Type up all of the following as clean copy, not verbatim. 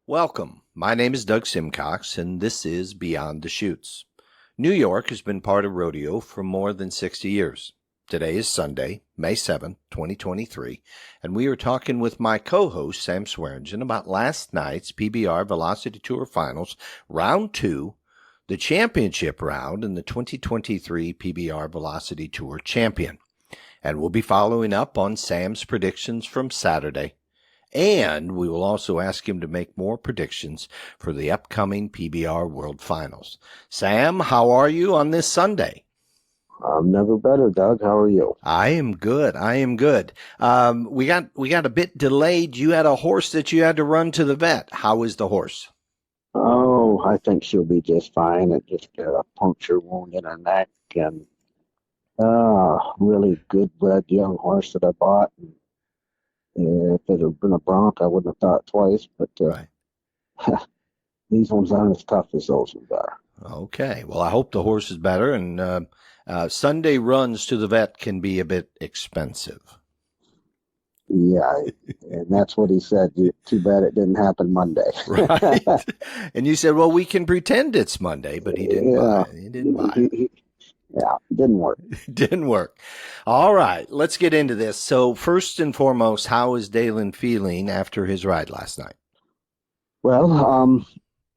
Welcome. My name is Doug Simcox, and this is Beyond the Chutes. New York has been part of rodeo for more than 60 years. Today is Sunday, May 7th, 2023, and we are talking with my co-host, Sam Swearingen, about last night's PBR Velocity Tour Finals, Round 2, the championship round, and the 2023 PBR Velocity Tour champion. And we'll be following up on Sam's predictions from Saturday. And we will also ask him to make more predictions for the upcoming PBR World Finals. Sam, how are you on this Sunday? I'm never better, Doug. How are you? I am good. We got a bit delayed. You had a horse that you had to run to the vet. How is the horse? Oh, I think she'll be just fine. It just got a puncture wound in her neck, and really good bred young horse that I bought. If it had been a bronc, I wouldn't have thought twice, but Right. these ones aren't as tough as those ones are. Okay. Well, I hope the horse is better. And Sunday runs to the vet can be a bit expensive. Yeah, and that's what he said. Too bad it didn't happen Monday. Right. And you said, well, we can pretend it's Monday, but he didn't buy it. He didn't buy it. Yeah, didn't work. Didn't work. All right, let's get into this. So first and foremost, how is Dalen feeling after his ride last night? Well,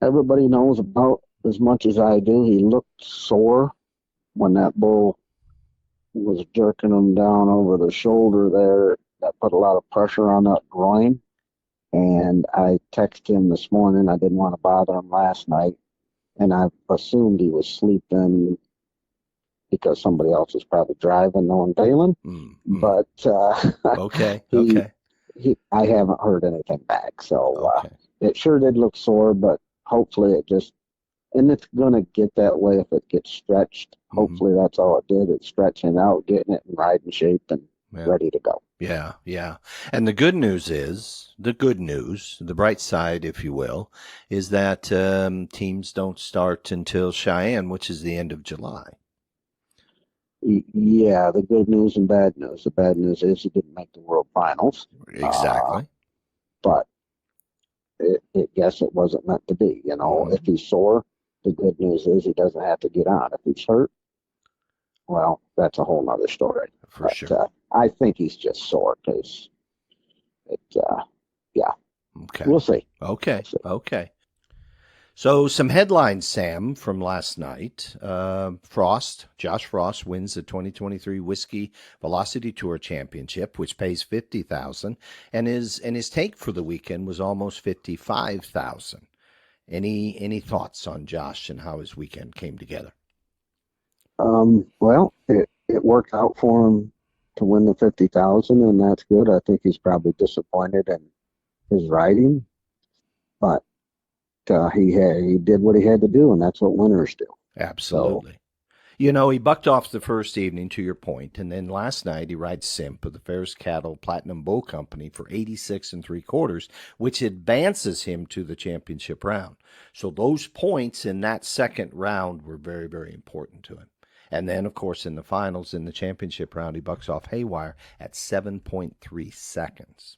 everybody knows about as much as I do. He looked sore when that bull was jerking him down over the shoulder there. That put a lot of pressure on that groin. And I texted him this morning. I didn't want to bother him last night. And I assumed he was sleeping because somebody else was probably driving, knowing Dalen. Mm-hmm. But okay. I haven't heard anything back. So Okay. it sure did look sore, but hopefully it just, and it's going to get that way if it gets stretched. Mm-hmm. Hopefully that's all it did. It's stretching out, getting it in riding shape and ready to go. Yeah. And the good news, the bright side, if you will, is that teams don't start until Cheyenne, which is the end of July. Yeah, the good news and bad news. The bad news is he didn't make the World Finals. Exactly. But guess it wasn't meant to be. You know, if he's sore, the good news is he doesn't have to get on. If he's hurt, well, that's a whole nother story. For sure. I think he's just sore because yeah. Okay. We'll see. Okay. So some headlines, Sam, from last night. Josh Frost wins the 2023 Whiskey Velocity Tour Championship, which pays $50,000, and his take for the weekend was almost $55,000. Any thoughts on Josh and how his weekend came together? Well, it worked out for him to win the $50,000, and that's good. I think he's probably disappointed in his riding, but he did what he had to do, and that's what winners do. Absolutely. So, you know, he bucked off the first evening, to your point, and then last night he rides Simp of the Ferris Cattle Platinum Bull Company for 86 3/4, which advances him to the championship round. So those points in that second round were very, very important to him. And then, of course, in the finals, in the championship round, he bucks off Haywire at 7.3 seconds.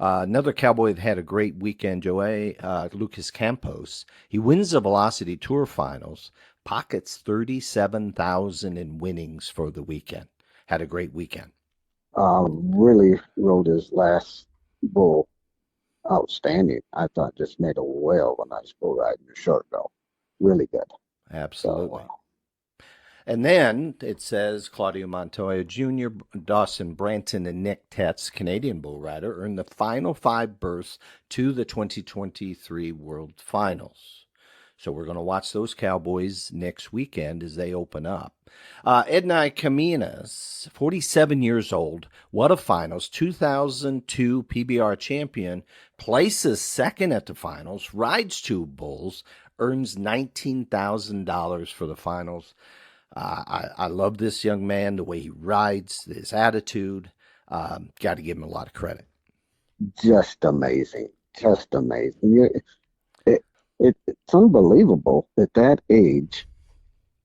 Another cowboy that had a great weekend, Lucas Campos. He wins the Velocity Tour Finals, pockets $37,000 in winnings for the weekend. Had a great weekend. Really rode his last bull outstanding. I thought just made a whale of a nice bull ride in the short go. Really good. Absolutely. So, and then it says Claudio Montoya Jr., Dawson Branton, and Nick Tetz, Canadian bull rider, earned the final 5 berths to the 2023 World Finals. So we're going to watch those cowboys next weekend as they open up. Ednei Caminas, 47 years old, what a finals, 2002 PBR champion, places second at the finals, rides 2 bulls, earns $19,000 for the finals. I love this young man, the way he rides, his attitude. Got to give him a lot of credit. Just amazing. It's unbelievable at that age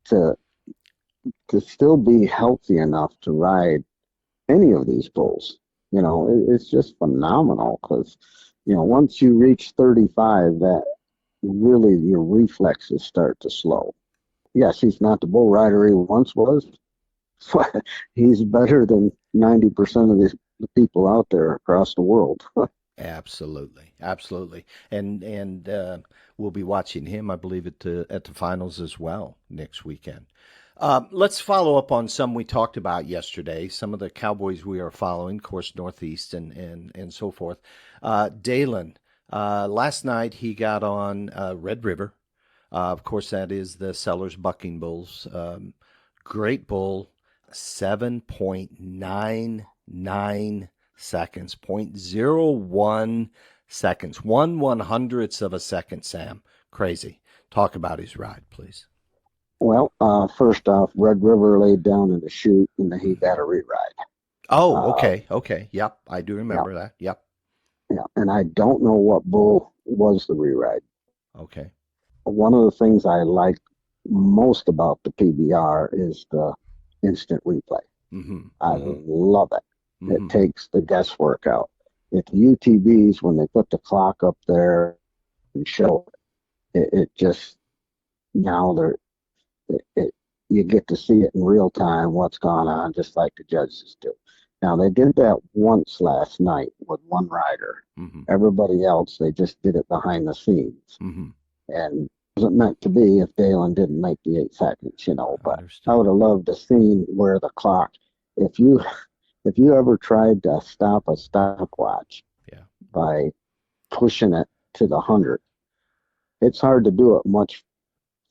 to still be healthy enough to ride any of these bulls. You know, it's just phenomenal because once you reach 35, that really your reflexes start to slow. Yes, he's not the bull rider he once was, but he's better than 90% of the people out there across the world. Absolutely, absolutely, and we'll be watching him, I believe, at the finals as well next weekend. Let's follow up on some we talked about yesterday. Some of the Cowboys we are following, of course, Northeast and so forth. Dalen, last night he got on Red River. Of course, that is the Sellers Bucking Bulls. Great bull, 7.99 seconds, 0.01 seconds, 1/100th of a second, Sam. Crazy. Talk about his ride, please. Well, first off, Red River laid down in the chute and he got a reride. Oh, okay, okay. Yep, I do Yeah, remember that. Yep. yeah. And I don't know what bull was the reride. Okay. One of the things I like most about the PBR is the instant replay. Mm-hmm. I Mm-hmm. love it. Mm-hmm. It takes the guesswork out. At the UTVs, when they put the clock up there and show it just now you get to see it in real time what's going on, just like the judges do. Now they did that once last night with one rider. Mm-hmm. Everybody else, they just did it behind the scenes, Mm-hmm. and it wasn't meant to be if Dalen didn't make the 8 seconds, But I Understood. would have loved to seen where the clock. If you ever tried to stop a stopwatch Yeah. by pushing it to the 100, it's hard to do it much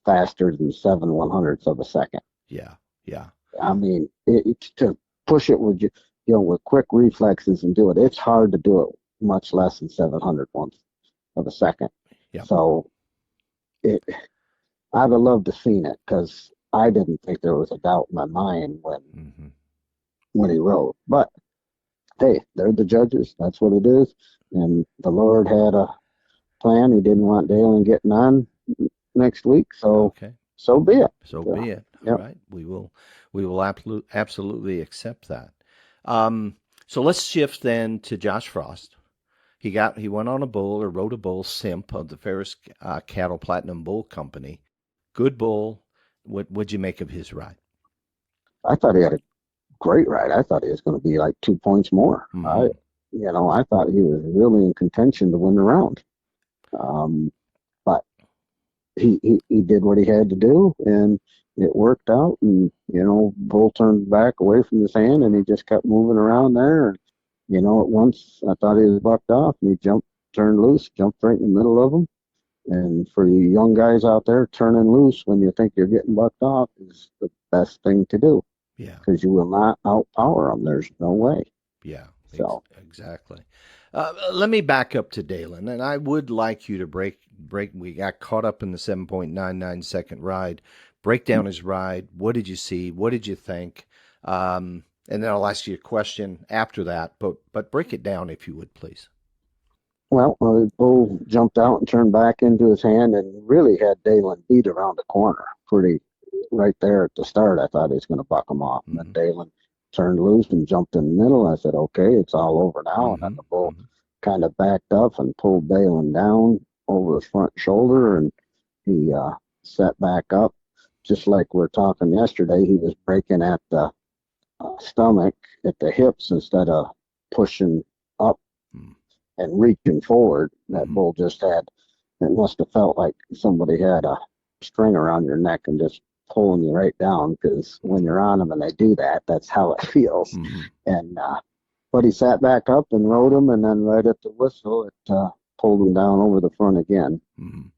faster than 7/100ths of a second. Yeah. Yeah. I mean, it's to push it with with quick reflexes and do it. It's hard to do it much less than 7/100ths of a second. Yeah. So it, I'd have loved to seen it because I didn't think there was a doubt in my mind Mm-hmm. when he rode. But hey, they're the judges. That's what it is. And the Lord had a plan. He didn't want Dalen getting on next week, so Okay. so be it. So be it. All Yep. right. We will absolutely accept that. So let's shift then to Josh Frost. He went on a bull or rode a bull, Simp of the Ferris Cattle Platinum Bull Company. Good bull. What'd you make of his ride? I thought he had a great ride. I thought he was going to be like 2 points more. I thought he was really in contention to win the round. But he did what he had to do, and it worked out. And bull turned back away from his hand, and he just kept moving around there. And at once I thought he was bucked off, and he turned loose, jumped right in the middle of them. And for you young guys out there, turning loose when you think you're getting bucked off is the best thing to do. Yeah. Because you will not outpower them. There's no way. Yeah. So Exactly. Let me back up to Dalen, and I would like you to break. We got caught up in the 7.99 second ride. Break down his ride. What did you see? What did you think? And then I'll ask you a question after that. But break it down if you would, please. well, the bull jumped out and turned back into his hand and really had Dalen beat around the corner pretty right there at the start. I thought he was going to buck him off. And then Dalen turned loose and jumped in the middle. I said, okay, it's all over now. And then the bull kind of backed up and pulled Dalen down over his front shoulder, and he set back up. Just like we were talking yesterday, he was breaking at the stomach, at the hips, instead of pushing up and reaching forward. That bull just had, it must have felt like somebody had a string around your neck and just pulling you right down, because when you're on them and they do that, that's how it feels. And but he sat back up and rode him, and then right at the whistle, it pulled him down over the front again.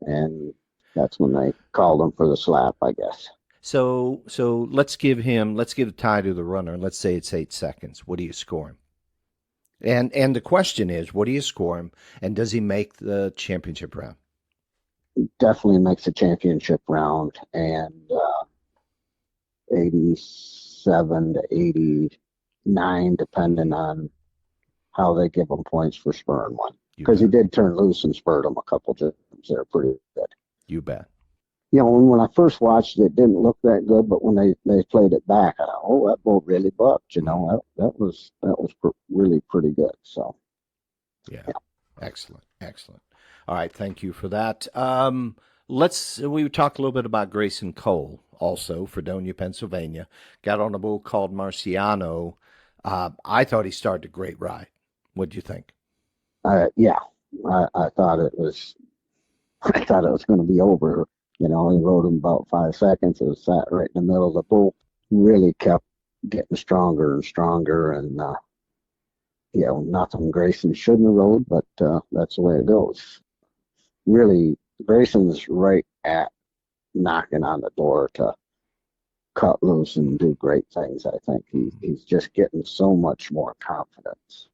And that's when they called him for the slap, I guess. So let's give the tie to the runner. Let's say it's 8 seconds. What do you score him? And the question is, what do you score him? And does he make the championship round? Definitely makes the championship round, and 87 to 89, depending on how they give him points for spurring one. Because he did turn loose and spurred him a couple times. They're pretty good. You bet. When I first watched it, it didn't look that good, but when they played it back, I thought, oh, that bull really bucked. That was really pretty good. So yeah. Excellent. Excellent. All right. Thank you for that. We talked a little bit about Grayson Cole, also Fredonia, Pennsylvania. Got on a bull called Marciano. I thought he started a great ride. What'd you think? Yeah, I thought it was. I thought it was going to be over. He rode him about 5 seconds. It was sat right in the middle of the bull. Really kept getting stronger and stronger, and nothing Grayson shouldn't have rode, but that's the way it goes. Really, Grayson's right at knocking on the door to cut loose and do great things. I think he's just getting so much more confidence,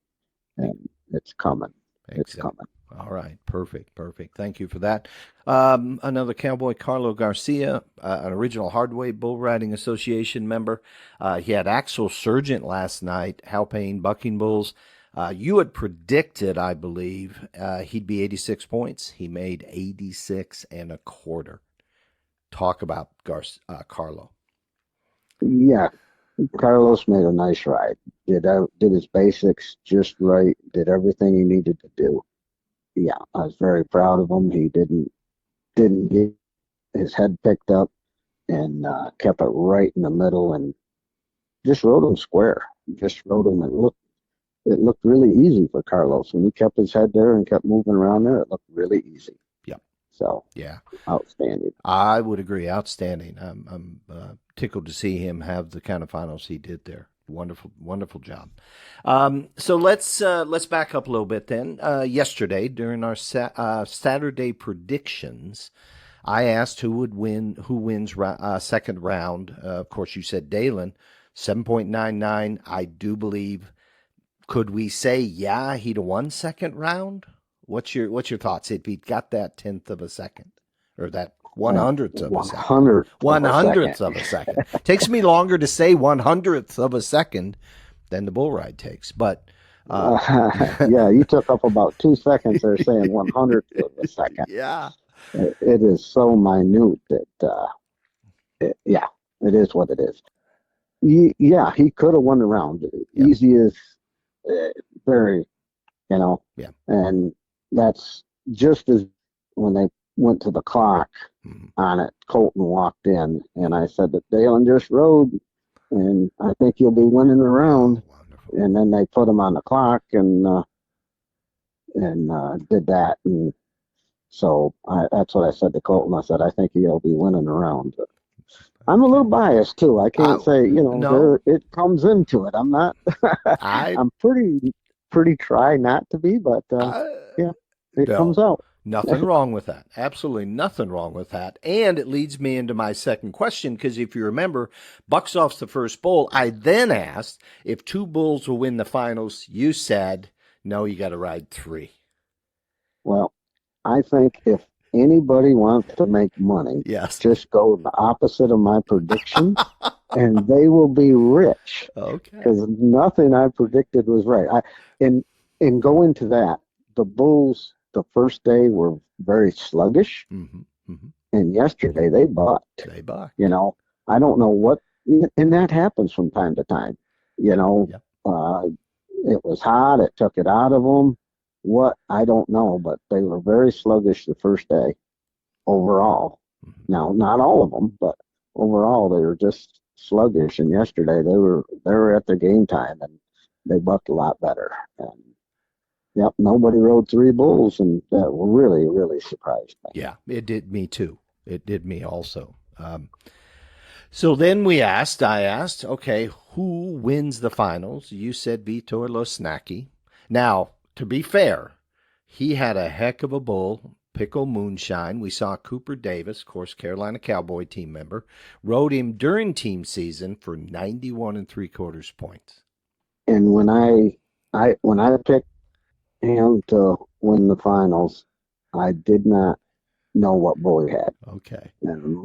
and it's coming. It's coming. All right, perfect. Thank you for that. Another cowboy, Carlo Garcia, an original Hardway Bull Riding Association member. He had Axel Surgent last night, Halpane Bucking Bulls. You had predicted, I believe, he'd be 86 points. He made 86 and a quarter. Talk about Carlo. Yeah, Carlos made a nice ride. Did his basics just right. Did everything he needed to do. Yeah, I was very proud of him. He didn't get his head picked up and kept it right in the middle and just rode him square. Just rode him. It looked really easy for Carlos when he kept his head there and kept moving around there. It looked really easy. Yep. So yeah, outstanding. I would agree. Outstanding. I'm tickled to see him have the kind of finals he did there. Wonderful job. So let's back up a little bit then. Yesterday, during our Saturday predictions, I asked who wins second round. Of course, you said Dalen, 7.99. I do believe. Could we say, he'd have won second round? What's your thoughts if he got that 10th of a second or that 100th of a second? 100th of a second. Takes me longer to say 100th of a second than the bull ride takes, but yeah, you took up about 2 seconds there saying 100th of a second. Yeah, it is so minute that it is what it is. He could have won the round. Yep. Easy as very, Yeah. And that's just as when they went to the clock on it, Colton walked in, and I said that Dalen just rode, and I think he'll be winning the round. Wonderful. And then they put him on the clock and did that, and so that's what I said to Colton. I said I think he'll be winning the round. But I'm a little biased too. I can't say no. it comes into it. I'm not. I'm pretty try not to be, but it comes out. Nothing wrong with that. Absolutely nothing wrong with that. And it leads me into my second question, because if you remember, bucks off the first bull, I then asked if two bulls will win the finals. You said, no, you got to ride three. Well, I think if anybody wants to make money, yes, just go the opposite of my prediction, and they will be rich. Okay. Because nothing I predicted was right. In go into that, the bulls the first day were very sluggish, and yesterday they bucked. They bucked. I don't know what, and that happens from time to time. It was hot. It took it out of them. What, I don't know, but they were very sluggish the first day overall. Now, not all of them, but overall they were just sluggish. And yesterday they were at their game time, and they bucked a lot better. And nobody rode three bulls, and that really, really surprised me. Yeah, it did me too. It did me also. So then I asked, okay, who wins the finals? You said Vitor Losnacki. Now, to be fair, he had a heck of a bull, Pickle Moonshine. We saw Cooper Davis, of course, Carolina Cowboy team member, rode him during team season for 91 3/4 points. And when I picked him to win the finals, I did not know what bull he had. Okay. And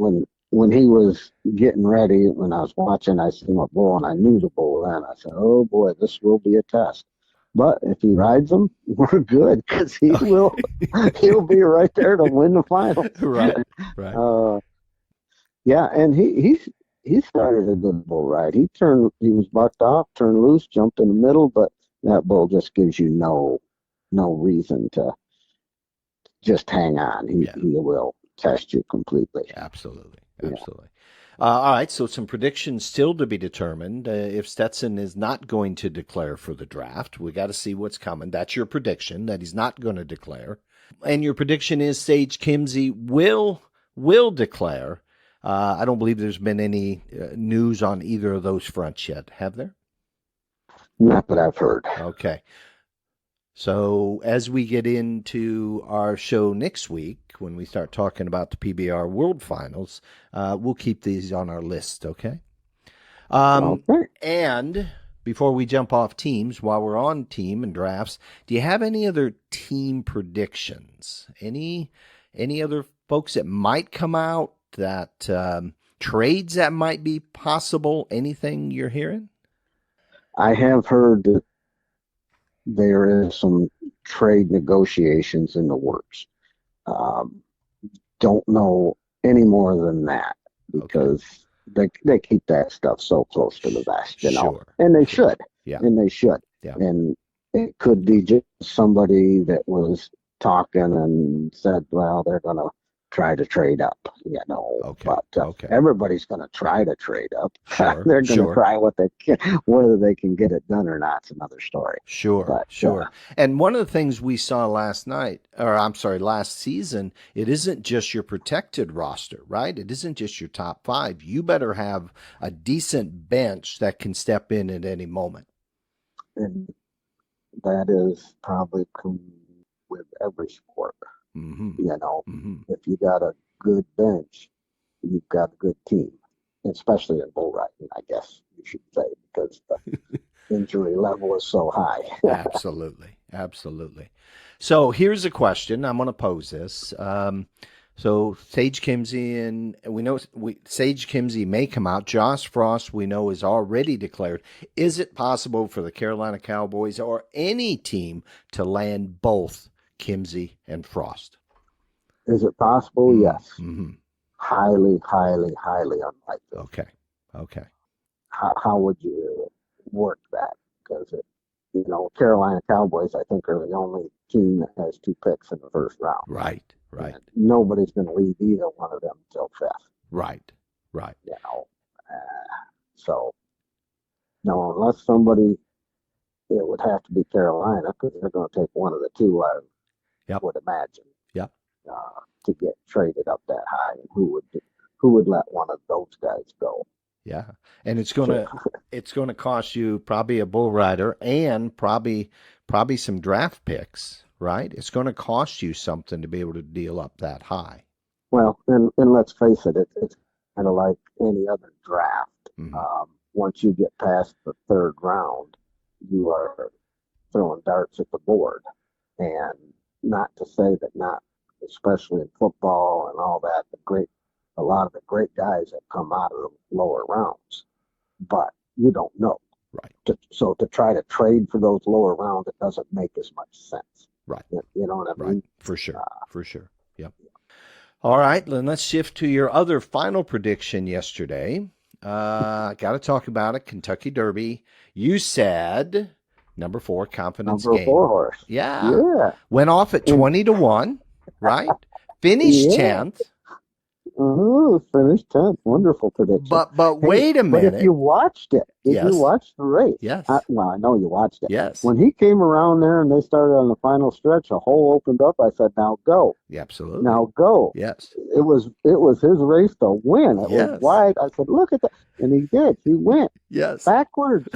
when he was getting ready, when I was watching, I seen what bull, and I knew the bull then. I said, oh boy, this will be a test. But if he rides them, we're good, because he'll be right there to win the finals. Right. And he started a good bull ride. He was bucked off, turned loose, jumped in the middle, but that bull just gives you no no reason to just hang on. Yeah. He will test you completely. Absolutely. Yeah. Absolutely. All right. So some predictions still to be determined. If Stetson is not going to declare for the draft, we got to see what's coming. That's your prediction, that he's not going to declare. And your prediction is Sage Kimzey will declare. I don't believe there's been any news on either of those fronts yet, have there? Not that I've heard. Okay. So as we get into our show next week, when we start talking about the PBR World Finals, we'll keep these on our list, okay? Okay. And before we jump off teams, while we're on team and drafts, do you have any other team predictions? Any other folks that might come out, that trades that might be possible? Anything you're hearing? I have heard that there is some trade negotiations in the works. Um, don't know any more than that because they keep that stuff so close to the vest, you know, Sure. and they should. Yeah. And they should. Yeah. And it could be just somebody that was talking and said, well, they're going to try to trade up, you know. Okay. But Okay. everybody's going to try to trade up. Sure. They're going to Sure. try what they can. Whether they can get it done or not is another story. Sure, But, sure. And one of the things we saw last season, it isn't just your protected roster, right? It isn't just your top five. You better have a decent bench that can step in at any moment. And that is probably with every sport. Mm-hmm. You know, Mm-hmm. if you got a good bench, you've got a good team, especially in bull riding, I guess you should say, because the injury level is so high. Absolutely. Absolutely. So here's a question. I'm going to pose this. So Sage Kimzey, and we know Sage Kimzey may come out. Josh Frost, we know, is already declared. Is it possible for the Carolina Cowboys or any team to land both Kimzey and Frost? Is it possible? Yes. Mm-hmm. Highly, highly, highly unlikely. Okay. Okay. How would you work that? Because you know, Carolina Cowboys, I think, are the only team that has 2 picks in the first round. Right. Right. And nobody's going to leave either one of them until 5th. Right. Right. You know, so no, unless somebody, it would have to be Carolina because they're going to take one of the two. I would imagine. Yep. To get traded up that high, and who would let one of those guys go? Yeah, and it's gonna cost you probably a bull rider and probably some draft picks, right? It's going to cost you something to be able to deal up that high. Well, and let's face it, it's kind of like any other draft. Mm-hmm. Once you get past the 3rd round, you are throwing darts at the board, and not to say that not, especially in football and all that, a lot of the great guys have come out of the lower rounds, but you don't know. Right. So to try to trade for those lower rounds, it doesn't make as much sense. Right. You know what I mean? Right. For sure. For sure. Yep. All right. Then let's shift to your other final prediction yesterday. Got to talk about it. Kentucky Derby. You said number 4 confidence number game. 4 horse. Yeah. Went off at 20-1, right? Finished 10th. Finished 10th. Wonderful prediction. But wait a minute. But if you watched it, you watched the race. Yes. Well, I know you watched it. Yes. When he came around there and they started on the final stretch, a hole opened up. I said, "Now go." Yeah, absolutely. Now go. Yes. It was his race to win. It was wide. I said, "Look at that," and he did. He went. Yes. Backwards.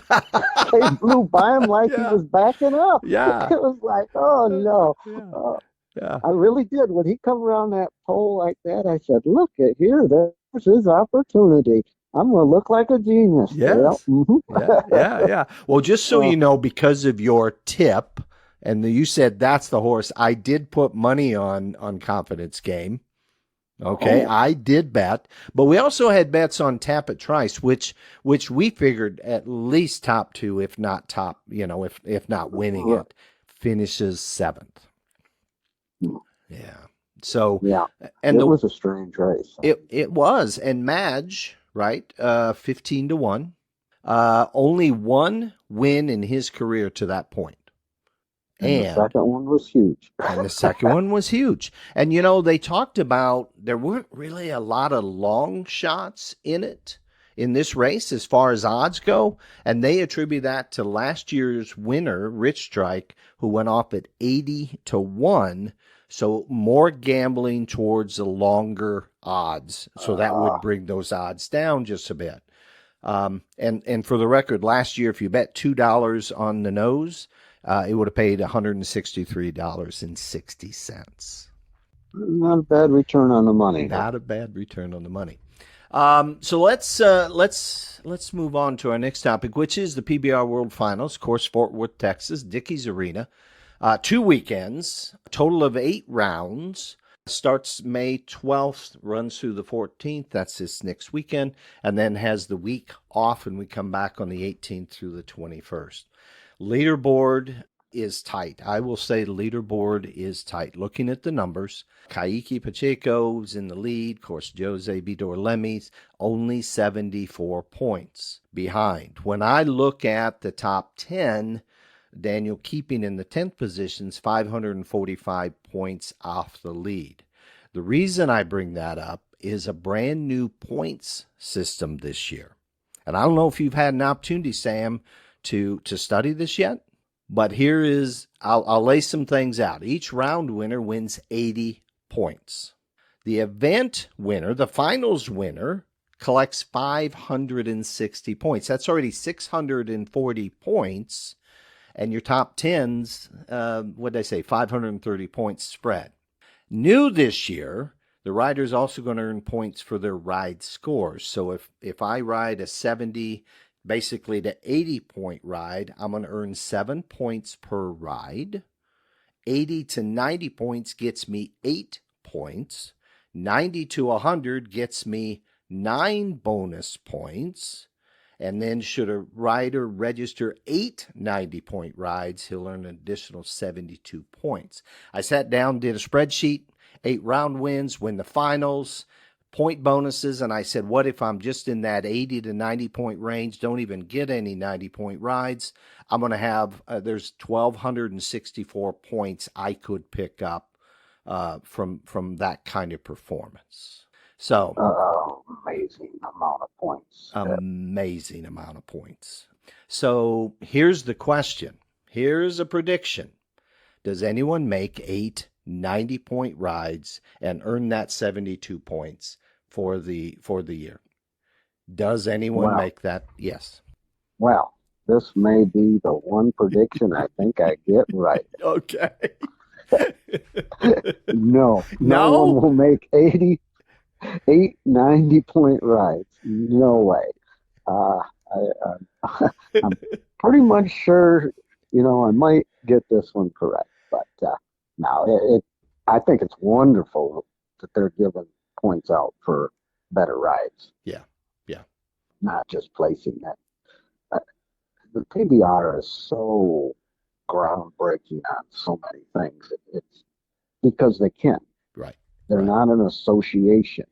They flew by him like he was backing up. Yeah. It was like, oh no. Yeah. I really did. When he come around that pole like that, I said, look at here, there's his opportunity. I'm going to look like a genius. Yes. Mm-hmm. Yeah. Well, just so you know, because of your tip, and you said that's the horse, I did put money on Confidence Game. Okay, I did bet, but we also had bets on Tapit Trice, which we figured at least top 2, if not top, if not winning it, finishes 7th. Yeah. So and it was a strange race. It was, and Madge, right? 15-1. Only one win in his career to that point. And the And second one was huge. the second one was huge. And they talked about there weren't really a lot of long shots in it in this race as far as odds go. And they attribute that to last year's winner, Rich Strike, who went off at 80-1. So more gambling towards the longer odds. So that would bring those odds down just a bit. And for the record, last year, if you bet $2 on the nose, it would have paid $163.60. Not a bad return on the money. Not a bad return on the money. So let's move on to our next topic, which is the PBR World Finals, course Fort Worth, Texas, Dickies Arena. 2 weekends, a total of 8 rounds. Starts May 12th, runs through the 14th. That's this next weekend, and then has the week off, and we come back on the 18th through the 21st. Leaderboard is tight. I will say the leaderboard is tight. Looking at the numbers, Kaique Pacheco's in the lead. Of course, Jose Vidor Lemmy's only 74 points behind. When I look at the top 10, Daniel Keeping in the 10th position is 545 points off the lead. The reason I bring that up is a brand new points system this year. And I don't know if you've had an opportunity, Sam, to study this yet, but here is, I'll lay some things out. Each round winner wins 80 points. The event winner, the finals winner, collects 560 points. That's already 640 points. And your top 10's, what did I say, 530 points spread. New this year, the rider's also going to earn points for their ride scores. So if I ride a 70, basically to 80-point ride, I'm going to earn 7 points per ride. 80 to 90 points gets me 8 points. 90 to 100 gets me 9 bonus points. And then should a rider register 8 90-point rides, he'll earn an additional 72 points. I sat down, did a spreadsheet, 8 round wins, win the finals, point bonuses, and I said, what if I'm just in that 80 to 90-point range, don't even get any 90-point rides? I'm going to have, there's 1,264 points I could pick up from that kind of performance. So, Amazing amount of points. Amazing amount of points. So here's the question. Here's a prediction. Does anyone make 8 90-point rides and earn that 72 points for the year? Does anyone make that? Yes. Well, this may be the one prediction I think I get right. Okay. No one will make 8 90-point rides. No way. I'm pretty much sure, I might get this one correct. But no, I think it's wonderful that they're giving points out for better rides. Yeah. Not just placing that. The PBR is so groundbreaking on so many things. It's because they can. Right. They're not an association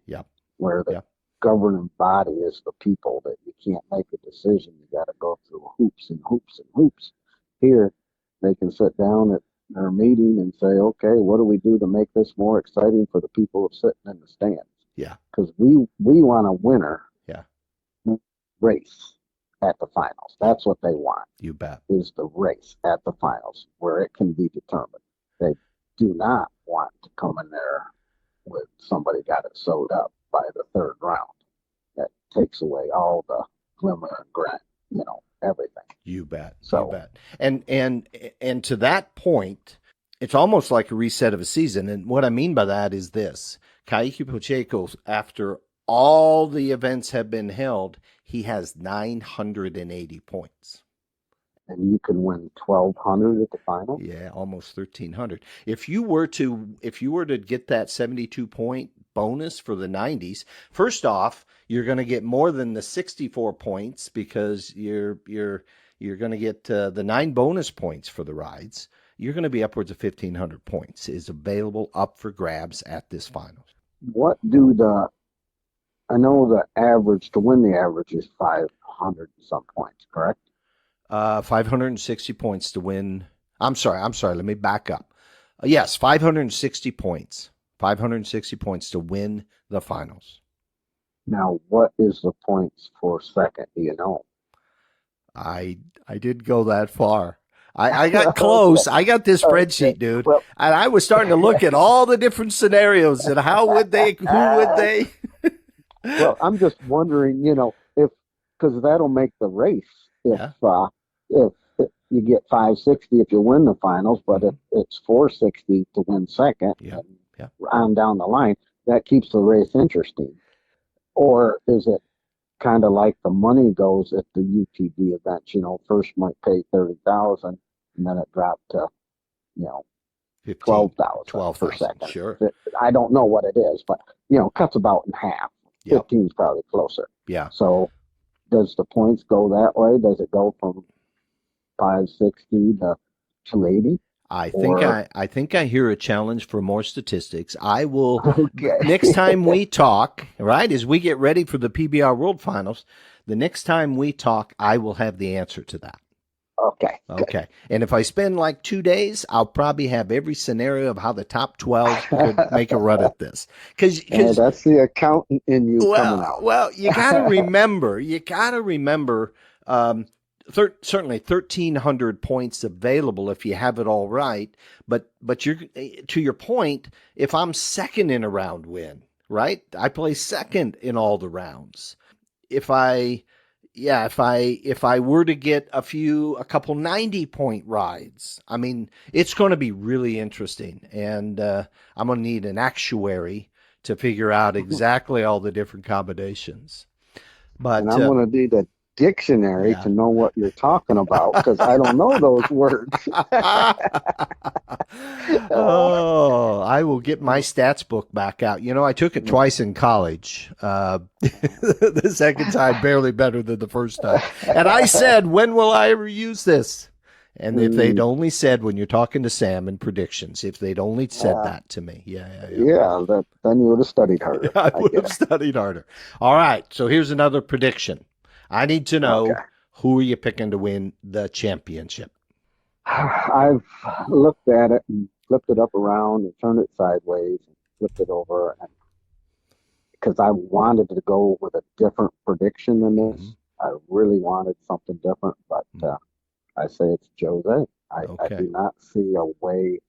where the governing body is the people that you can't make a decision. You got to go through hoops and hoops and hoops. Here, they can sit down at their meeting and say, okay, what do we do to make this more exciting for the people who are sitting in the stands? Yeah. Because we want a winner race at the finals. That's what they want. You bet. Is the race at the finals where it can be determined. They do not want to come in there with somebody got it sewed up by the third round. That takes away all the glimmer and grind, everything. You bet. So, you bet. And to that point, it's almost like a reset of a season. And what I mean by that is this. Kaique Pacheco, after all the events have been held, he has 980 points. And you can win 1,200 at the final? Yeah, almost 1,300. If you were to get that 72 point bonus for the 90s, first off, you're going to get more than the 64 points because you're going to get the 9 bonus points for the rides. You're going to be upwards of 1,500 points is available up for grabs at this finals. What I know the average, to win the average is 500 and some points, correct? 560 points to win. I'm sorry. Let me back up. Yes, 560 points. 560 points to win the finals. Now, what is the points for second? Do you know? I did go that far. I got close. Okay. I got this Okay. spreadsheet, dude, Well, and I was starting to look at all the different scenarios and who would they? well, I'm just wondering, if because that'll make the race Yeah. if you get 560 if you win the finals, but if Mhm. it's 460 to win second Yeah. and Yeah. on down the line, that keeps the race interesting. Or is it kind of like the money goes at the UTV events? First might pay 30,000, and then it dropped to you know 15, 12,000 per 12,000. second. Sure. I don't know what it is, but cuts about in half. Yep. 15 is probably closer. Yeah. So does the points go that way? Does it go from 560 to 280? Or I think I hear a challenge for more statistics. I will next okay, time we talk, right, as we get ready for the PBR World Finals, the next time we talk, I will have the answer to that. okay, Okay. And if I spend like 2 days, I'll probably have every scenario of how the top 12 could good. make a run at this. Cause That's the accountant in you coming out. you got to remember, um, certainly 1,300 points available if you have it all right. But to your point, if I'm second in a round win, right? I play second in all the rounds. If I, yeah, if I were to get a couple 90-point rides, I mean, it's going to be really interesting. And, I'm going to need an actuary to figure out exactly all the different combinations. And But I'm going to need a dictionary yeah. to know what you're talking about because I don't know those words. Oh, I will get my stats book back out. I took it twice in college. The second time barely better than the first time. And I said, when will I ever use this? And if they'd Mm, only said when you're talking to Sam in predictions, if they'd only said yeah, that to me. Yeah. yeah. Then you would have studied harder. I I would get have it. studied harder. All right. So here's another prediction. I need to Okay. know, who are you picking to win the championship? I've looked at it and flipped it up around and turned it sideways and flipped it over, and because I wanted to go with a different prediction than Hmm. this. I really wanted something different, but I say it's Jose. I Okay. do not see a way,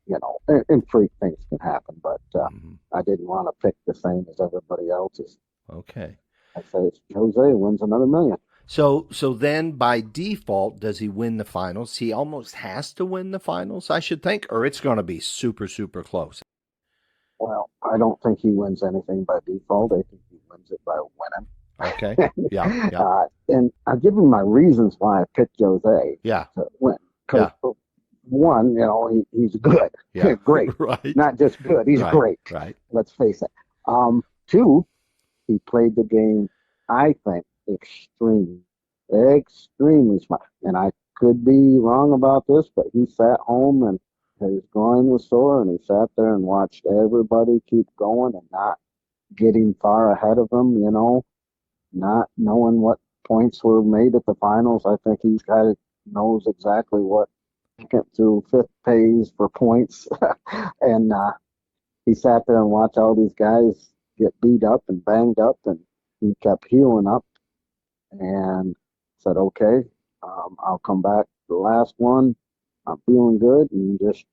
and freak things can happen, but Hmm. I didn't want to pick the same as everybody else's. Okay. I say it's Jose wins another million. So then by default, does he win the finals? He almost has to win the finals, I should think, or it's going to be super, super close. Well, I don't think he wins anything by default. I think he wins it by Okay. winning. Yeah. Yeah. And I'll give him my reasons why I picked Jose Yeah. to win. Because Yeah. one, he's good, Yeah. great, Right. not just good, he's Right. great. Right. Let's face it. Two, he played the game, I think, extremely smart. And I could be wrong about this, but he sat home and his groin was sore, and he sat there and watched everybody keep going and not getting far ahead of him. Not knowing what points were made at the finals. I think he's got it knows exactly what second through fifth pays for points, and he sat there and watched all these guys get beat up and banged up, and he kept healing up and said, "Okay, I'll come back the last one. I'm feeling good," and just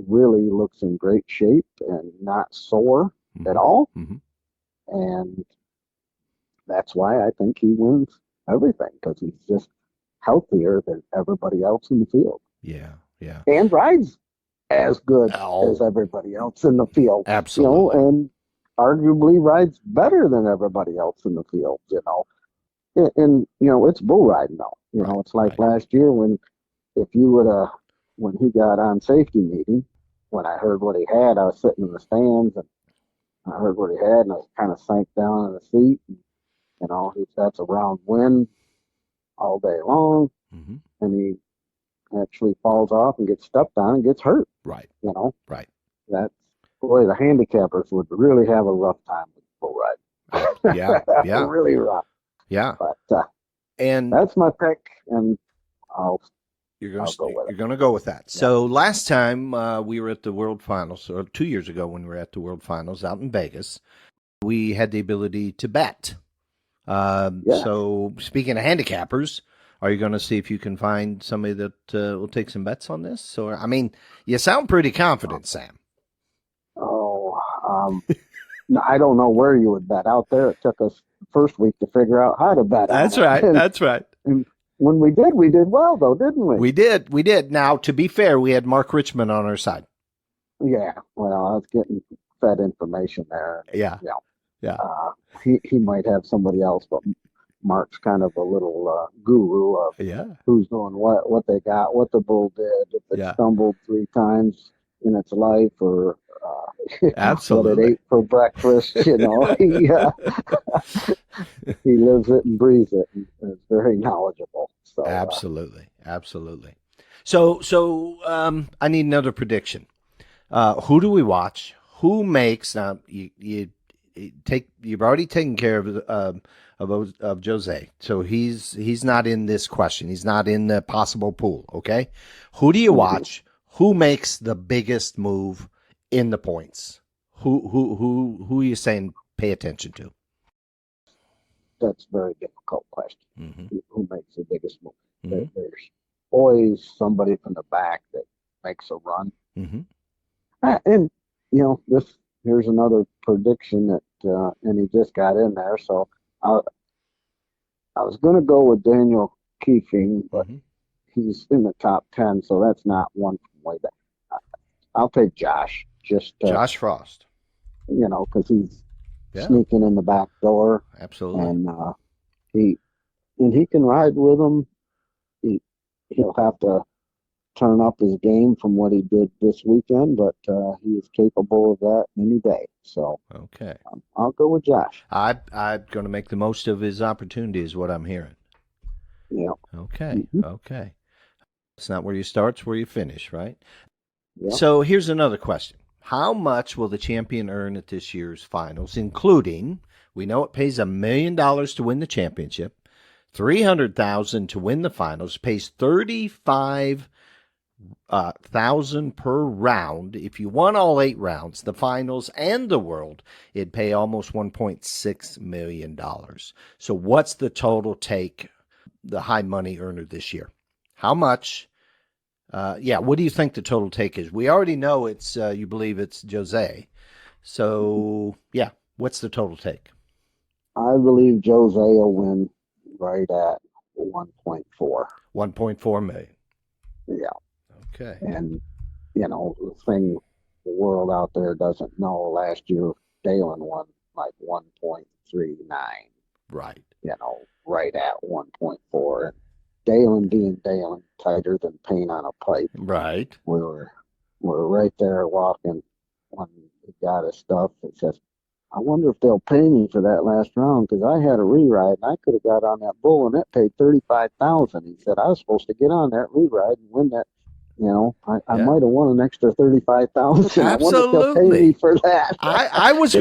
really looks in great shape and not sore at Hmm. all, Hmm. and that's why I think he wins everything because he's just healthier than everybody else in the field Yeah. Yeah. and rides as good as Oh, everybody else in the field, absolutely. and arguably rides better than everybody else in the field. And it's bull riding though. Right. It's like Right. last year if you would have, when he got on safety meeting, when I heard what he had, I was sitting in the stands and I heard what he had and I kind of sank down in the seat. That's a round win all day long, Hmm. and he actually falls off and gets stepped on and gets hurt. Right. You know, Right. that's boy, the handicappers would really have a rough time with bull Yeah. ride. Yeah. Really rough. Yeah. But And that's my pick, and I'll I'll go with it. You're gonna go with that. Yeah. So last time we were at the World Finals, or 2 years ago when we were at the World Finals out in Vegas, we had the ability to bet. Yeah. So speaking of handicappers, are you going to see if you can find somebody that will take some bets on this? Or I mean, you sound pretty confident, Sam. Oh, no, I don't know where you would bet out there. It took us the first week to figure out how to bet on That's it. right. That's right. And when we did well though, didn't we? We did. We did. Now, to be fair, we had Mark Richmond on our side. Yeah. Well, I was getting fed information there. Yeah. Yeah. Yeah. He might have somebody else, but Mark's kind of a little guru of Yeah. who's doing what they got, what the bull did, if it Yeah. stumbled 3 times in its life, or what Absolutely. it ate for breakfast. He lives it and breathes it, and is very knowledgeable. So Absolutely. Absolutely. So I need another prediction. Who do we watch? Who makes now? You've already taken care of Jose, so he's not in this question. He's not in the possible pool. Okay, who do you watch? Who makes the biggest move in the points? Who are you saying pay attention to? that's a very difficult question. Mm-hmm. Who makes the biggest move? Mm-hmm. There's always somebody from the back that makes a run. Mm-hmm. And here's another prediction that, and he just got in there. So I, I was going to go with Daniel Keefing, but Mm-hmm. he's in the top 10, so that's not one from way back. I'll take Josh, just Josh Frost. because he's Yeah. sneaking in the back door, Absolutely. and he can ride with him. He'll have to turn up his game from what he did this weekend, but he is capable of that any day. So Okay. I'll go with Josh. I'm going to make the most of his opportunity, is what I'm hearing. Yeah. Okay. Mhm. Okay. It's not where you start, it's where you finish, right? Yeah. So here's another question. How much will the champion earn at this year's finals, including, we know it pays $1 million to win the championship, $300,000 to win the finals, pays $35,000 per round. If you won all 8 rounds, the finals and the world, it'd pay almost $1.6 million. So what's the total take, the high money earner this year? How much? What do you think the total take is? We already know it's, you believe it's Jose. So, what's the total take? I believe Jose will win right at 1.4. 1.4 million. Yeah. Okay. And, the thing the world out there doesn't know, last year Dalen won like 1.39, Right. right at 1.4. And Dalen being Dalen, tighter than paint on a pipe. Right. We're right there walking when he got his stuff. He says, I wonder if they'll pay me for that last round, because I had a reride and I could have got on that bull and it paid $35,000. He said I was supposed to get on that reride and win that. I might have won an extra $35,000. I wonder if they'll pay me for that. I was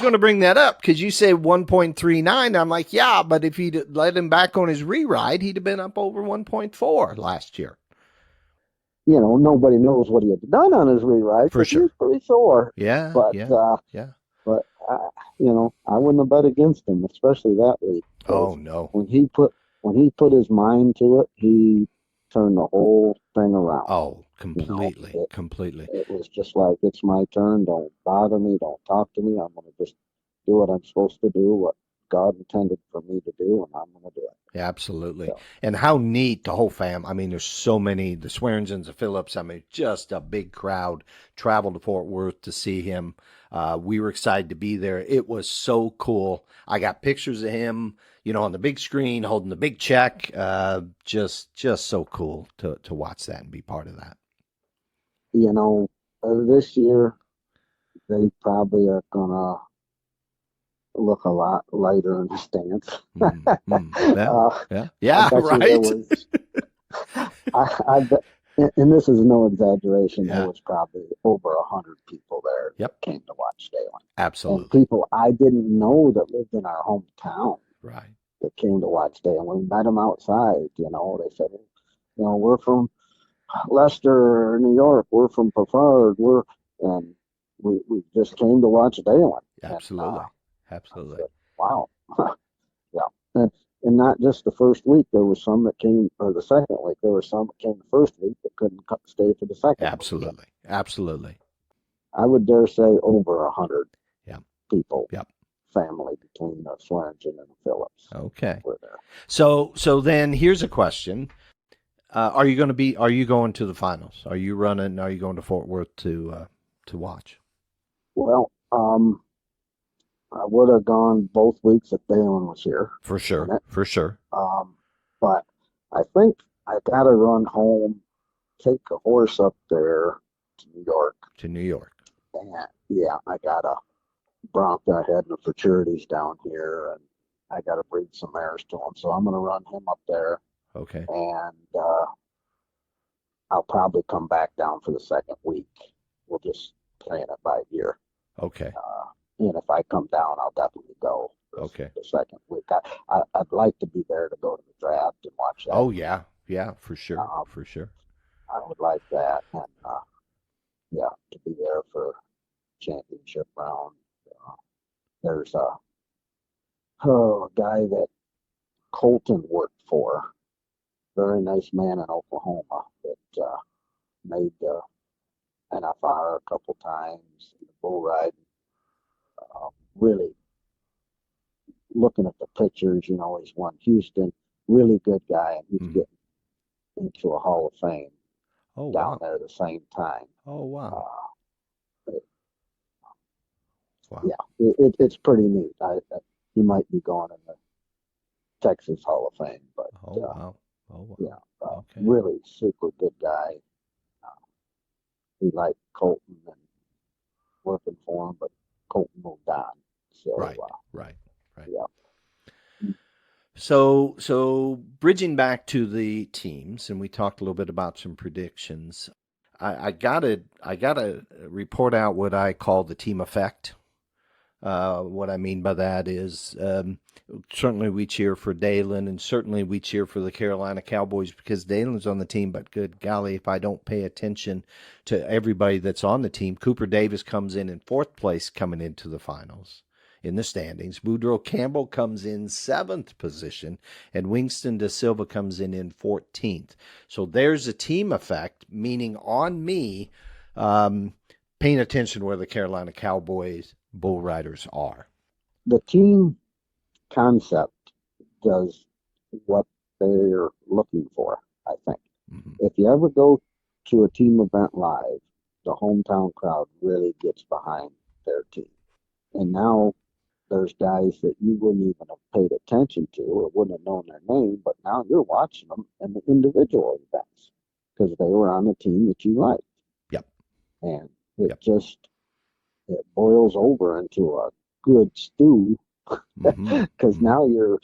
gonna bring that up because you say 1.39. I'm like, yeah, but if he'd let him back on his reride, he'd have been up over 1.4 last year. Nobody knows what he had done on his reride. For sure. He was pretty sore. Yeah. But But I wouldn't have bet against him, especially that week. Oh no. When he put his mind to it, he turned the whole thing around. Oh, completely. Completely. It was just like, it's my turn. Don't bother me. Don't talk to me. I'm going to just do what I'm supposed to do, what God intended for me to do, and I'm going to do it. Yeah, absolutely. So. And how neat the whole fam. I mean, there's so many, the Swearengins, the Phillips. I mean, just a big crowd traveled to Fort Worth to see him. We were excited to be there. It was so cool. I got pictures of him, on the big screen holding the big check. Just so cool to watch that and be part of that. This year they probably are gonna look a lot lighter in the stands. Yeah, right. I bet, and this is no exaggeration. Yeah. There was probably over 100 people there Yep. that came to watch Dalen. Absolutely. And people I didn't know that lived in our hometown Right. that came to watch Dalen. We met them outside. They said, we're from Leicester, New York. We're from Brevard. And we just came to watch Dalen. And Absolutely. I Absolutely. said, wow. Yeah. And not just the first week. There was some that came, or the second week. There was some that came the first week that couldn't stay for the second week. Absolutely. Absolutely. I would dare say over 100 Yeah. people, Yep. family between Swearingen and Phillips Okay. were there. So then here's a question. Are you going to the finals? Are you going to Fort Worth to watch? Well, I would have gone both weeks if Dalen was here. For sure. For sure. But I think I got to run home, take a horse up there to New York. To New York. And yeah, I got a Bronco heading for charities down here, and I got to breed some mares to him. So I'm going to run him up there, Okay. and I'll probably come back down for the second week. We'll just plan it by year. Okay. And if I come down, I'll definitely go. Okay. The second week. I'd like to be there to go to the draft and watch that. Oh yeah, yeah, for sure, for sure. I would like that, and yeah, to be there for championship round. There's a guy that Colton worked for, very nice man in Oklahoma that made the NFR a couple times, the bull riding. Really looking at the pictures, he's won Houston. Really good guy, and he's getting into a Hall of Fame down there at the same time. Oh wow! Wow. Yeah, it's pretty neat. He might be going in the Texas Hall of Fame, but wow! Yeah, really super good guy. He liked Colton and working for him, but Colton moved on. So right. Yeah. So bridging back to the teams, and we talked a little bit about some predictions. I gotta report out what I call the team effect. What I mean by that is certainly we cheer for Dalen, and certainly we cheer for the Carolina Cowboys because Dalen's on the team. But good golly, if I don't pay attention to everybody that's on the team, Cooper Davis comes in fourth place coming into the finals in the standings. Boudreaux Campbell comes in 7th position, and Winston Da Silva comes in 14th. So there's a team effect, meaning on me paying attention where the Carolina Cowboys bull riders are. The team concept does what they're looking for, I think. Mm-hmm. If you ever go to a team event live, the hometown crowd really gets behind their team. And now there's guys that you wouldn't even have paid attention to or wouldn't have known their name, but now you're watching them in the individual events because they were on the team that you liked. Yep. And it boils over into a good stew because now you're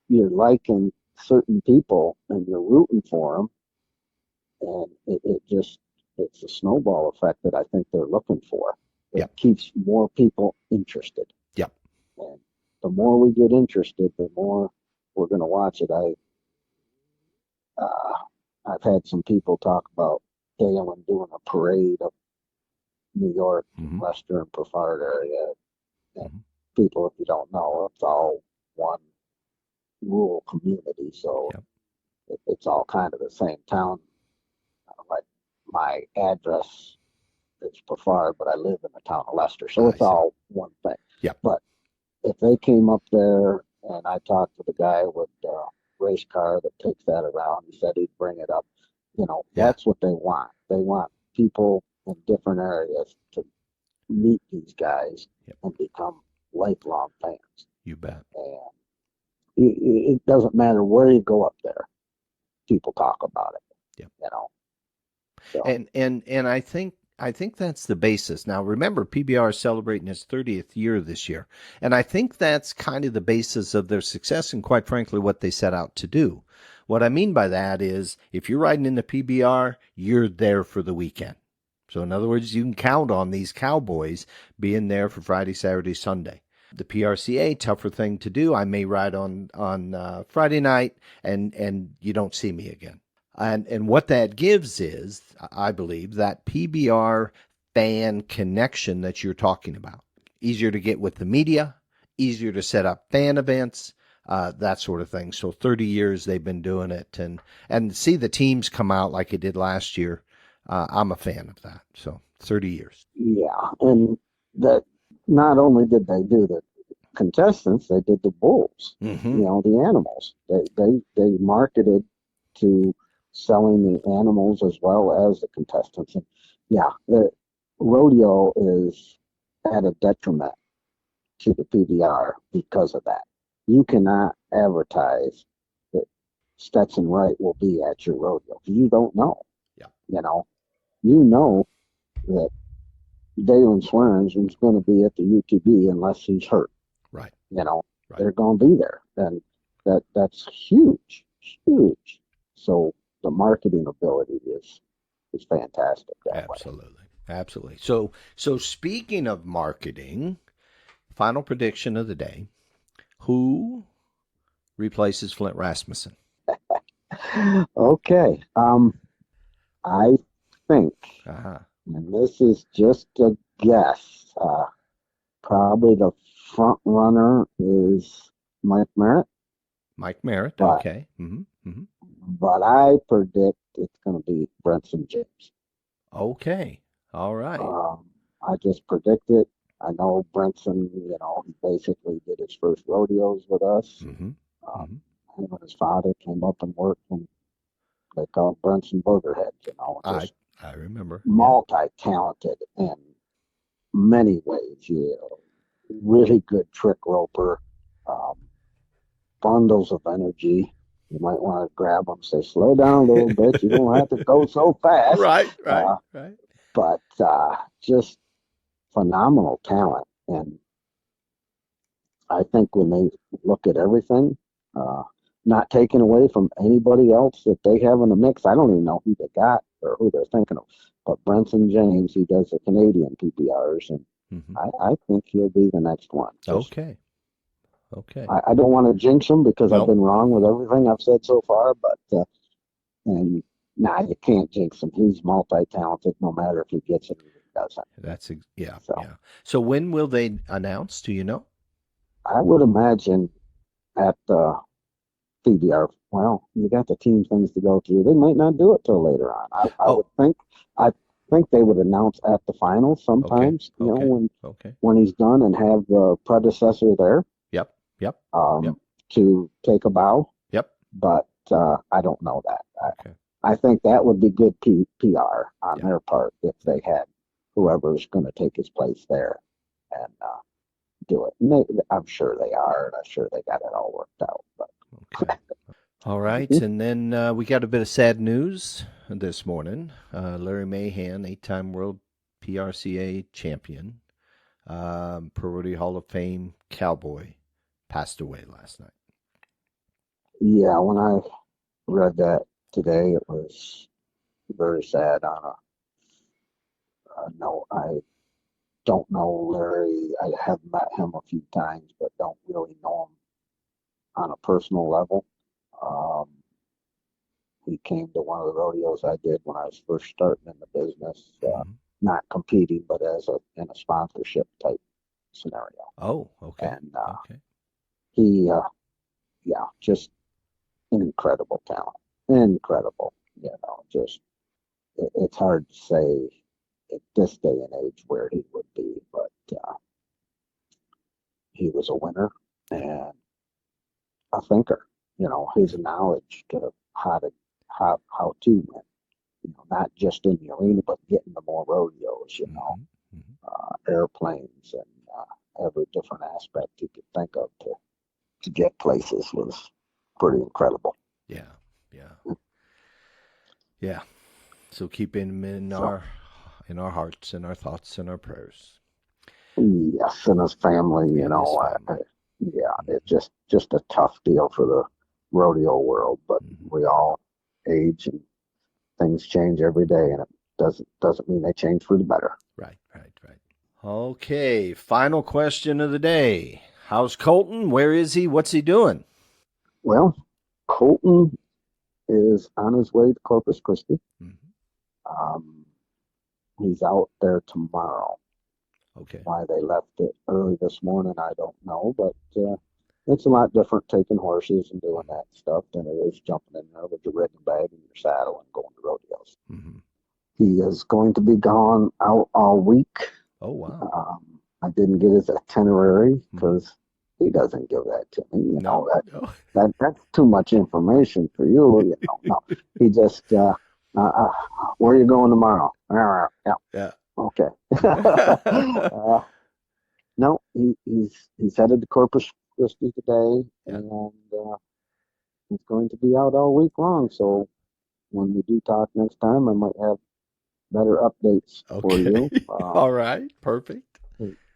liking certain people and you're rooting for them, and it's a snowball effect that I think they're looking for. It keeps more people interested. Yep. And the more we get interested, the more we're going to watch it. I've had some people talk about Dalen doing a parade of New York, Leicester, and Brevard area. And people, if you don't know, it's all one rural community, so it's all kind of the same town. Like my address is Brevard, but I live in the town of Leicester, so it's all one thing. Yeah. But if they came up there and I talked to the guy with the race car that takes that around, he said he'd bring it up. That's what they want. They want people in different areas to meet these guys and become lifelong fans. You bet. And it doesn't matter where you go up there, people talk about it. Yeah. So. And I think that's the basis. Now remember, PBR is celebrating its 30th year this year, and I think that's kind of the basis of their success and, quite frankly, what they set out to do. What I mean by that is, if you're riding in the PBR, you're there for the weekend. So in other words, you can count on these Cowboys being there for Friday, Saturday, Sunday. The PRCA, tougher thing to do. I may ride on Friday night and you don't see me again. And what that gives is, I believe, that PBR fan connection that you're talking about. Easier to get with the media, easier to set up fan events, that sort of thing. So 30 years they've been doing it, and see the teams come out like it did last year. I'm a fan of that. So 30 years. Yeah, and that not only did they do the contestants, they did the bulls. Mm-hmm. The animals. They marketed to selling the animals as well as the contestants. And yeah, the rodeo is at a detriment to the PBR because of that. You cannot advertise that Stetson Wright will be at your rodeo. You don't know. Yeah. You know that Dalen Swearens is going to be at the UTB unless he's hurt. Right. Right. They're going to be there, and that's huge, huge. So the marketing ability is fantastic. Absolutely. So speaking of marketing, final prediction of the day: who replaces Flint Rasmussen? Okay. I think, and this is just a guess, probably the front runner is Mike Merritt. Mike Merritt, but, okay. Mm-hmm. Mm-hmm. But I predict it's going to be Brenson James. Okay. All right. I just predict it. I know Brenson, he basically did his first rodeos with us. Mm-hmm. Him and his father came up and worked, and they called Brenson Boogerhead, I remember. Multi-talented in many ways. Really good trick roper, bundles of energy. You might want to grab them, say, slow down a little bit. You don't have to go so fast. Right. But just phenomenal talent. And I think when they look at everything, not taken away from anybody else that they have in the mix, I don't even know who they got or who they're thinking of. But Brenson James, he does the Canadian PPRs, and I think he'll be the next one. Okay. I don't want to jinx him because I've been wrong with everything I've said so far, but you can't jinx him. He's multi-talented, no matter if he gets it or he doesn't. Yeah. So when will they announce? Do you know? I would imagine at the PBR. Well, you got the team things to go through. They might not do it till later on. I would think. I think they would announce at the finals sometimes. When he's done and have the predecessor there. Yep. To take a bow. Yep. But I don't know that. I think that would be good PR on their part if they had whoever's going to take his place there and do it. And I'm sure they are, and I'm sure they got it all worked out. But all right, and then we got a bit of sad news this morning. Larry Mahan, 8-time world PRCA champion, Pro Rodeo Hall of Fame cowboy, passed away last night. Yeah, when I read that today, it was very sad. On a note, I don't know Larry. I have met him a few times, but don't really know him on a personal level. He came to one of the rodeos I did when I was first starting in the business, not competing, but in a sponsorship type scenario. Oh, okay. And he, just incredible talent. Incredible. It's hard to say at this day and age where he would be, but he was a winner and a thinker. His knowledge to how to win. Not just in the arena, but getting to more rodeos. Airplanes and every different aspect you could think of to get places was pretty incredible. Yeah. So keep him in our hearts and our thoughts and our prayers. Yes, and his family. It's just a tough deal for the rodeo world, but we all age and things change every day, and it doesn't mean they change for the better. Right. Okay, final question of the day. How's Colton? Where is he? What's he doing? Well, Colton is on his way to Corpus Christi. Mhm. He's out there tomorrow. Okay. Why they left it early this morning, I don't know, but it's a lot different taking horses and doing that stuff than it is jumping in there with your riding bag and your saddle and going to rodeos. Mm-hmm. He is going to be gone out all week. Oh, wow. I didn't get his itinerary because he doesn't give that to me. You know, that's too much information for you. You know, no. He just, where are you going tomorrow? Yeah. Okay. No, he's headed to Corpus Christi today, and he's going to be out all week long. So when we do talk next time, I might have better updates for you. All right. Perfect.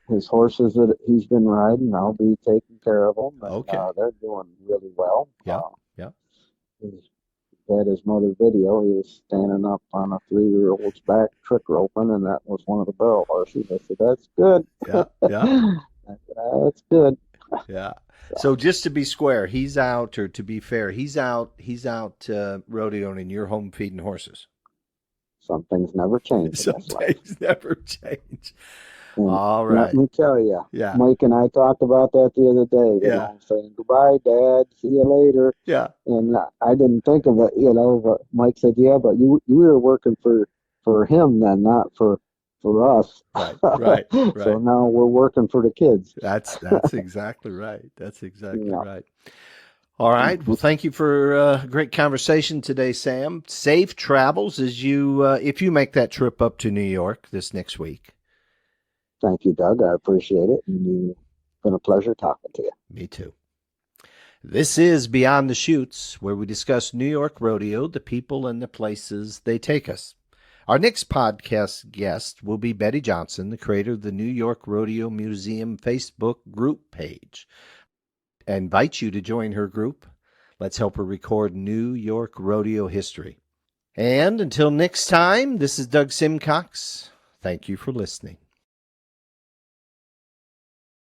His horses that he's been riding, I'll be taking care of them. And, Okay. they're doing really well. Yeah. He had his mother video. He was standing up on a 3-year-old's back trick roping, and that was one of the barrel horses. I said, "That's good." Yeah. That's good. Yeah. So just to be square, he's out, or to be fair, he's out rodeoing, and you're home feeding horses. Some things never change. Some things never change. And all right. Let me tell you, yeah. Mike and I talked about that the other day. You know, saying goodbye, Dad. See you later. Yeah. And I didn't think of it, you know. But Mike said, "Yeah, but you were working for him then, not for us." Right. So now we're working for the kids. That's exactly right. That's exactly right. All right. Well, thank you for a great conversation today, Sam. Safe travels as you if you make that trip up to New York this next week. Thank you, Doug. I appreciate it. And it's been a pleasure talking to you. Me too. This is Beyond the Chutes, where we discuss New York rodeo, the people and the places they take us. Our next podcast guest will be Betty Johnson, the creator of the New York Rodeo Museum Facebook group page. I invite you to join her group. Let's help her record New York rodeo history. And until next time, this is Doug Simcox. Thank you for listening.